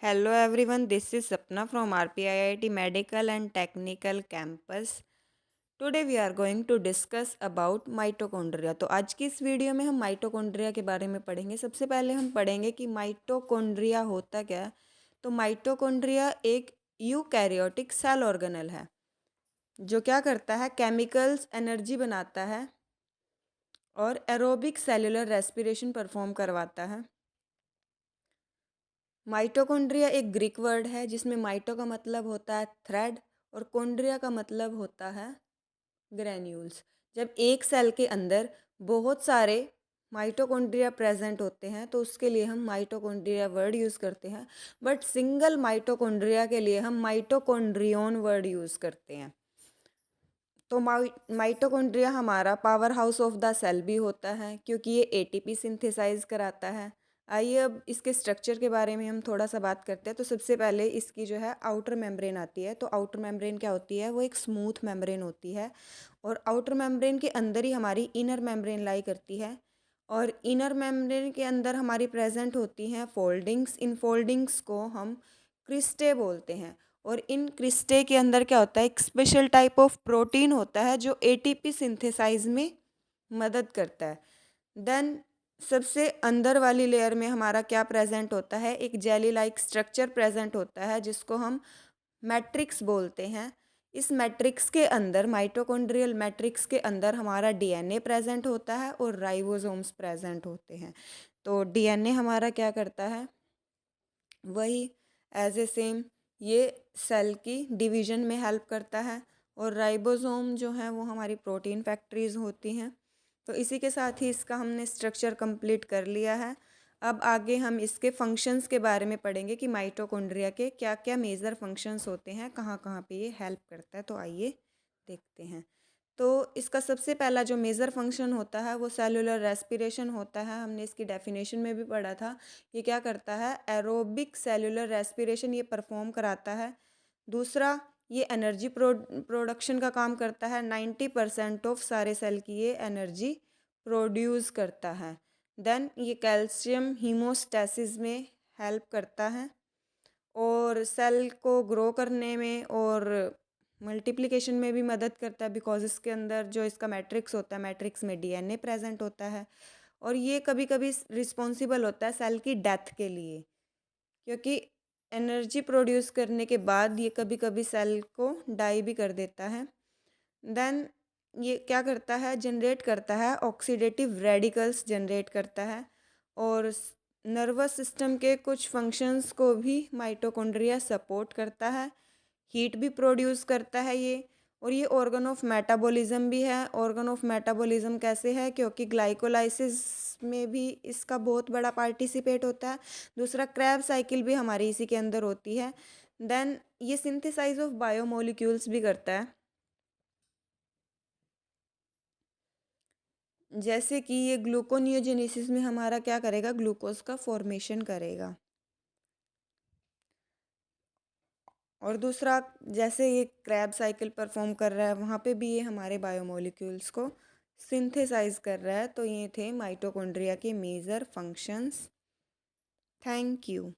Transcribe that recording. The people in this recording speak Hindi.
Hello everyone, this is Sapna from RPIIT Medical and Technical Campus. Today we are going to discuss about mitochondria. तो आज की इस वीडियो में हम माइटोकॉन्ड्रिया के बारे में पढ़ेंगे। सबसे पहले हम पढ़ेंगे कि माइटोकॉन्ड्रिया होता क्या है। तो माइटोकॉन्ड्रिया एक यूकैरियोटिक सेल ऑर्गेनेल है जो क्या करता है, केमिकल्स एनर्जी बनाता है और एरोबिक सेलुलर रेस्पिरेशन परफॉर्म करवाता है। माइटोकॉन्ड्रिया एक ग्रीक वर्ड है जिसमें माइटो का मतलब होता है थ्रेड और कॉन्ड्रिया का मतलब होता है ग्रैन्यूल्स। जब एक सेल के अंदर बहुत सारे माइटोकॉन्ड्रिया प्रेजेंट होते हैं तो उसके लिए हम माइटोकॉन्ड्रिया वर्ड यूज़ करते हैं, बट सिंगल माइटोकॉन्ड्रिया के लिए हम माइटोकॉन्ड्रियोन वर्ड यूज़ करते हैं। तो माइटोकॉन्ड्रिया हमारा power house of the cell भी होता है क्योंकि ये एटीपी सिंथेसाइज कराता है। आइए अब इसके स्ट्रक्चर के बारे में हम थोड़ा सा बात करते हैं। तो सबसे पहले इसकी जो है आउटर मेम्ब्रेन आती है। तो आउटर मेम्ब्रेन क्या होती है, वो एक स्मूथ मेम्ब्रेन होती है और आउटर मेम्ब्रेन के अंदर ही हमारी इनर मेम्ब्रेन लाई करती है और इनर मेम्ब्रेन के अंदर हमारी प्रेजेंट होती हैं फोल्डिंग्स। इन फोल्डिंग्स को हम क्रिस्टे बोलते हैं और इन क्रिस्टे के अंदर क्या होता है, एक स्पेशल टाइप ऑफ प्रोटीन होता है जो एटीपी सिंथेसाइज में मदद करता है। देन सबसे अंदर वाली लेयर में हमारा क्या प्रेजेंट होता है, एक जेली लाइक स्ट्रक्चर प्रेजेंट होता है जिसको हम मैट्रिक्स बोलते हैं। इस मैट्रिक्स के अंदर, माइटोकॉन्ड्रियल मैट्रिक्स के अंदर हमारा डीएनए प्रेजेंट होता है और राइबोसोम्स प्रेजेंट होते हैं। तो डीएनए हमारा क्या करता है, वही एज ए सेम ये सेल की डिवीजन में हेल्प करता है और राइबोसोम जो है वो हमारी प्रोटीन फैक्ट्रीज होती हैं। तो इसी के साथ ही इसका हमने स्ट्रक्चर कंप्लीट कर लिया है। अब आगे हम इसके फंक्शंस के बारे में पढ़ेंगे कि माइटोकॉन्ड्रिया के क्या क्या मेजर फंक्शंस होते हैं, कहाँ कहाँ पे ये हेल्प करता है। तो आइए देखते हैं। तो इसका सबसे पहला जो मेजर फंक्शन होता है वो सेलुलर रेस्पिरेशन होता है। हमने इसकी डेफिनेशन में भी पढ़ा था। ये क्या करता है, एरोबिक सेलुलर रेस्पिरेशन ये परफॉर्म कराता है। दूसरा, ये एनर्जी प्रोडक्शन का काम करता है। 90% ऑफ सारे सेल की ये एनर्जी प्रोड्यूस करता है। देन ये कैल्शियम हीमोस्टैसिस में हेल्प करता है और सेल को ग्रो करने में और मल्टीप्लिकेशन में भी मदद करता है, बिकॉज इसके अंदर जो इसका मैट्रिक्स होता है, मैट्रिक्स में डीएनए प्रेजेंट होता है और ये कभी कभी रिस्पॉन्सिबल होता है सेल की डेथ के लिए, क्योंकि एनर्जी प्रोड्यूस करने के बाद ये कभी कभी सेल को डाई भी कर देता है। देन ये क्या करता है, जनरेट करता है ऑक्सीडेटिव रेडिकल्स जनरेट करता है और नर्वस सिस्टम के कुछ फंक्शंस को भी माइटोकॉन्ड्रिया सपोर्ट करता है। हीट भी प्रोड्यूस करता है ये, और ये ऑर्गन ऑफ मेटाबॉलिज्म भी है। ऑर्गन ऑफ मेटाबॉलिज्म कैसे है, क्योंकि ग्लाइकोलाइसिस में भी इसका बहुत बड़ा पार्टिसिपेट होता है। दूसरा, क्रैब साइकिल भी हमारी इसी के अंदर होती है। देन ये सिंथेसाइज ऑफ बायोमोलिक्यूल्स भी करता है, जैसे कि ये ग्लूकोनियोजेनेसिस में हमारा क्या करेगा, ग्लूकोज का फॉर्मेशन करेगा। और दूसरा, जैसे ये क्रैब साइकिल परफॉर्म कर रहा है वहाँ पे भी ये हमारे बायोमोलिक्यूल्स को सिंथेसाइज कर रहा है। तो ये थे माइटोकॉन्ड्रिया के मेजर फंक्शंस। Thank you.